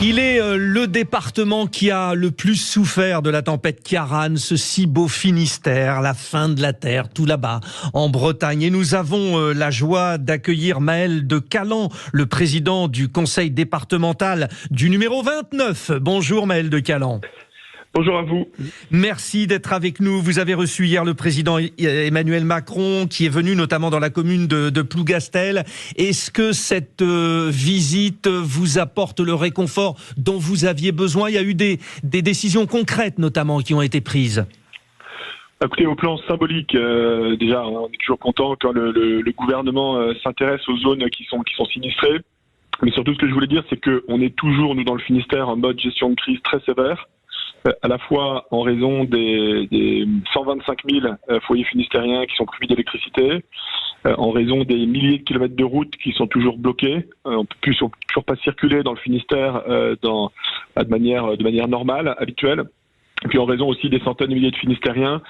Il est le département qui a le plus souffert de la tempête Ciarán, ce si beau Finistère, la fin de la terre, tout là-bas, en Bretagne. Et nous avons la joie d'accueillir Maël de Calan, le président du conseil départemental du numéro 29. Bonjour Maël de Calan. Bonjour à vous. Merci d'être avec nous. Vous avez reçu hier le président Emmanuel Macron, qui est venu notamment dans la commune de Plougastel. Est-ce que cette visite vous apporte le réconfort dont vous aviez besoin? Il y a eu des décisions concrètes notamment qui ont été prises. Écoutez, au plan symbolique, déjà, on est toujours content quand le gouvernement s'intéresse aux zones qui sont sinistrées. Mais surtout, ce que je voulais dire, c'est qu'on est toujours, nous, dans le Finistère, en mode gestion de crise très sévère. À la fois en raison des 125 000 foyers finistériens qui sont privés d'électricité, en raison des milliers de kilomètres de routes qui sont toujours bloqués. On ne peut toujours pas circuler dans le Finistère de manière normale, habituelle. Et puis en raison aussi des centaines de milliers de Finistériens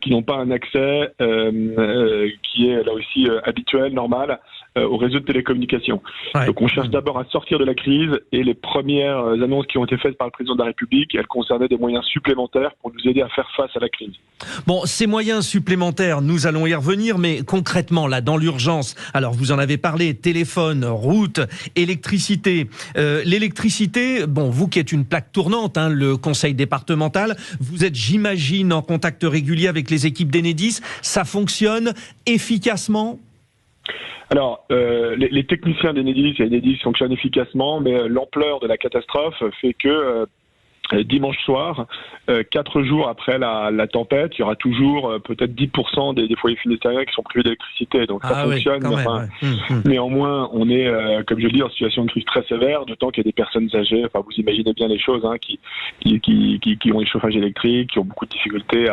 qui n'ont pas un accès qui est là aussi habituel, normal, au réseau de télécommunications. Ouais. Donc on cherche d'abord à sortir de la crise, et les premières annonces qui ont été faites par le président de la République, elles concernaient des moyens supplémentaires pour nous aider à faire face à la crise. Bon, ces moyens supplémentaires, nous allons y revenir, mais concrètement, là, dans l'urgence, alors vous en avez parlé, téléphone, route, électricité. L'électricité, bon, vous qui êtes une plaque tournante, hein, le conseil départemental, vous êtes, j'imagine, en contact régulier avec les équipes d'Enedis. Ça fonctionne efficacement ? Alors, les techniciens d'Enedis et Enedis fonctionnent efficacement, mais l'ampleur de la catastrophe fait que dimanche soir, 4 jours après la tempête, il y aura toujours peut-être 10% des foyers finistériens qui sont privés d'électricité. Donc ça fonctionne. Oui, Néanmoins, on est, comme je le dis, en situation de crise très sévère, d'autant qu'il y a des personnes âgées, enfin vous imaginez bien les choses, hein, qui ont les chauffages électriques, qui ont beaucoup de difficultés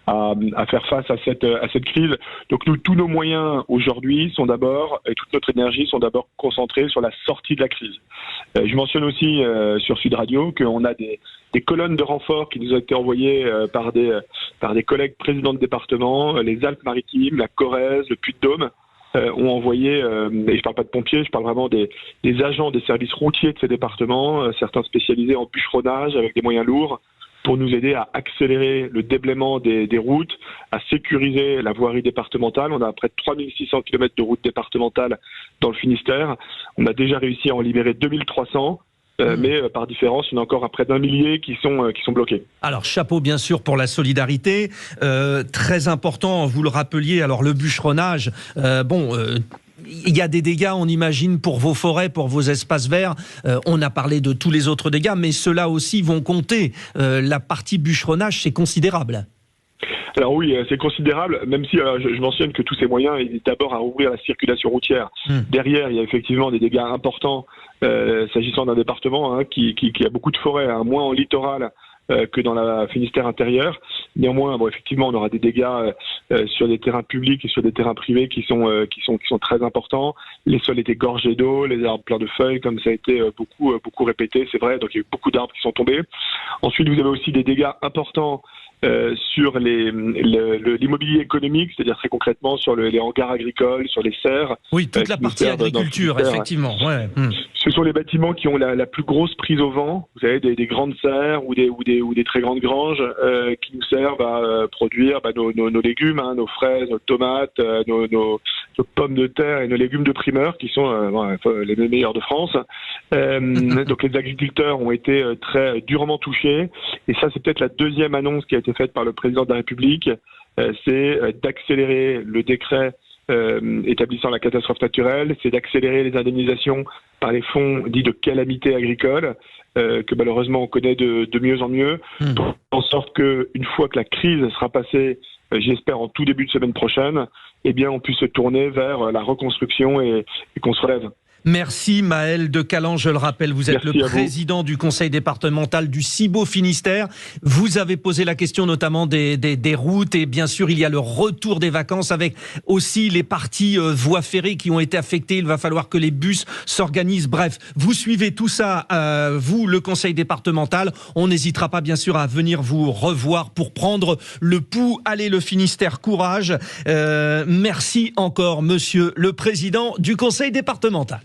à faire face à cette crise. Donc nous, tous nos moyens aujourd'hui sont d'abord, et toute notre énergie sont d'abord concentrés sur la sortie de la crise. Je mentionne aussi sur Sud Radio qu'on a des colonnes de renfort qui nous ont été envoyées par des collègues présidents de département, les Alpes-Maritimes, la Corrèze, le Puy-de-Dôme, ont envoyé, et je ne parle pas de pompiers, je parle vraiment des agents des services routiers de ces départements, certains spécialisés en bûcheronnage avec des moyens lourds, pour nous aider à accélérer le déblaiement des routes, à sécuriser la voirie départementale. On a près de 3600 km de routes départementales dans le Finistère. On a déjà réussi à en libérer 2300. Mais par différence, il y en a encore à près d'1 millier qui sont bloqués. Alors, chapeau bien sûr pour la solidarité. Très important, vous le rappeliez, alors le bûcheronnage, il y a des dégâts, on imagine, pour vos forêts, pour vos espaces verts. On a parlé de tous les autres dégâts, mais ceux-là aussi vont compter. La partie bûcheronnage, c'est considérable. Alors oui, c'est considérable, même si je mentionne que tous ces moyens aident d'abord à ouvrir la circulation routière. Derrière, il y a effectivement des dégâts importants s'agissant d'un département qui a beaucoup de forêts, moins en littoral que dans la Finistère intérieure. Néanmoins, effectivement, on aura des dégâts sur des terrains publics et sur des terrains privés qui sont très importants. Les sols étaient gorgés d'eau, les arbres pleins de feuilles, comme ça a été beaucoup répété, c'est vrai. Donc il y a eu beaucoup d'arbres qui sont tombés. Ensuite, vous avez aussi des dégâts importants sur l'immobilier économique, c'est-à-dire très concrètement sur les hangars agricoles, sur les serres. Oui, toute la partie agriculture, effectivement. Ouais. Ce sont les bâtiments qui ont la plus grosse prise au vent. Vous avez des grandes serres ou des très grandes granges qui nous servent à produire nos légumes, nos fraises, nos tomates, nos pommes de terre et nos légumes de primeur qui sont les meilleurs de France. Donc les agriculteurs ont été très durement touchés, et ça c'est peut-être la deuxième annonce qui a été faite par le président de la République, c'est d'accélérer le décret établissant la catastrophe naturelle, c'est d'accélérer les indemnisations par les fonds dits de calamité agricole, que malheureusement on connaît de mieux en mieux, pour en sorte qu'une fois que la crise sera passée, j'espère en tout début de semaine prochaine, eh bien on puisse se tourner vers la reconstruction et qu'on se relève. Merci Maël de Calan, je le rappelle, vous êtes le président du conseil départemental du si beau Finistère. Vous avez posé la question notamment des routes, et bien sûr il y a le retour des vacances avec aussi les parties voies ferrées qui ont été affectées. Il va falloir que les bus s'organisent. Bref, vous suivez tout ça, vous le conseil départemental. On n'hésitera pas bien sûr à venir vous revoir pour prendre le pouls. Allez le Finistère, courage. Merci encore monsieur le président du conseil départemental.